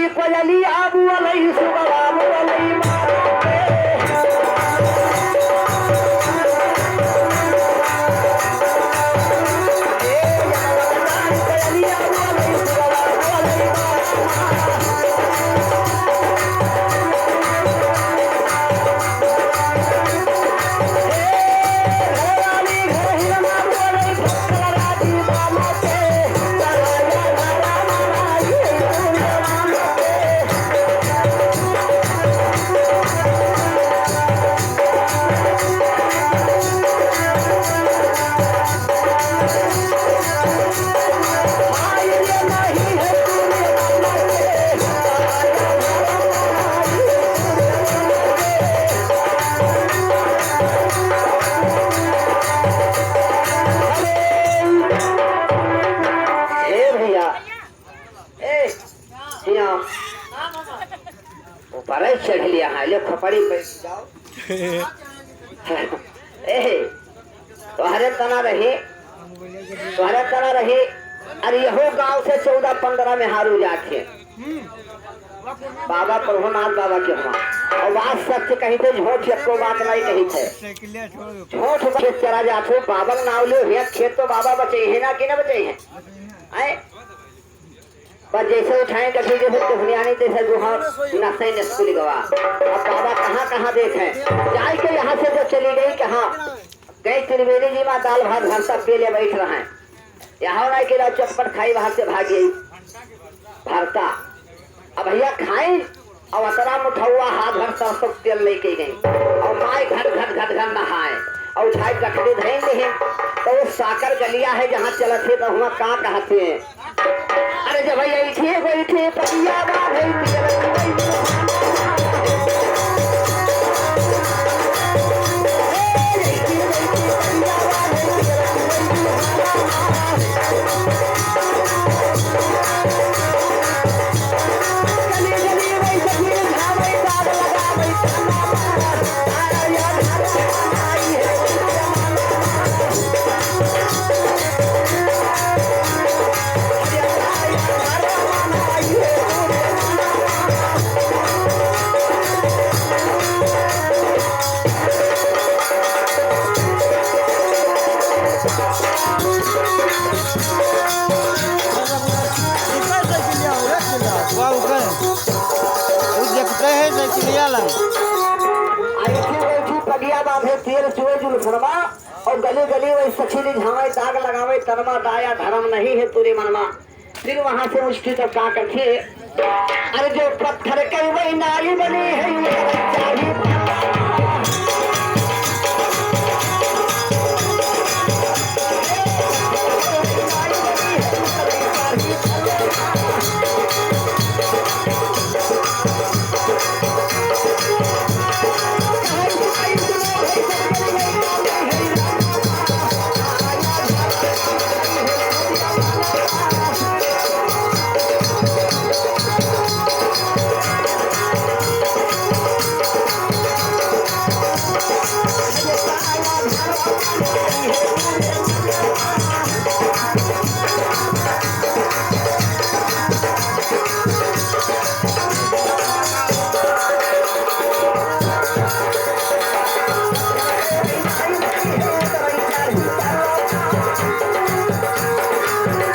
घरवाली कोयली आबू अलई सुगवाबू अलई मारे चढ़ लिया है ले खपड़ी पे जाओ तुम्हारे तना रहे अरे यहो गांव से 14-15 में हारू जाके बाबा प्रभुनाथ बाबा के हुआ और बात सत्य कही थे झूठ को बात नहीं कही थे झूठ खेत चला जाते बाबा नाव ले खेत तो बाबा बचे है ना कि ना बचे हैं पर जैसे उठाए कभी जैसे टुकड़ियानी जैसे गुहा नशे ने स्कूल गवा अब बाबा कहाँ देखे जाए के यहाँ से जो चली गई कहाँ गई त्रिवेदी जी माँ दाल भात भरता पे ले बैठ रहे हैं यहाँ ना कि चप्पट खाई वहां से भाग गई भरता अब भैया खाई और अतरा मुठौआ हाथ भर सरसों तेल लेके गई और माए घट नहाए और उठाए कटड़ी धरेंगे तो वो साकर गलिया है जहाँ चला थे तो वहाँ कहाँ कहते हैं अरे जब भैया बैठे पतिया और गली वही सखीली झावे दाग लगावे तरमा दाया धर्म नहीं है तुरी मनमा फिर वहां से मुश्किल तक का करके अरे जो पत्थर कई वही नाली बनी है ये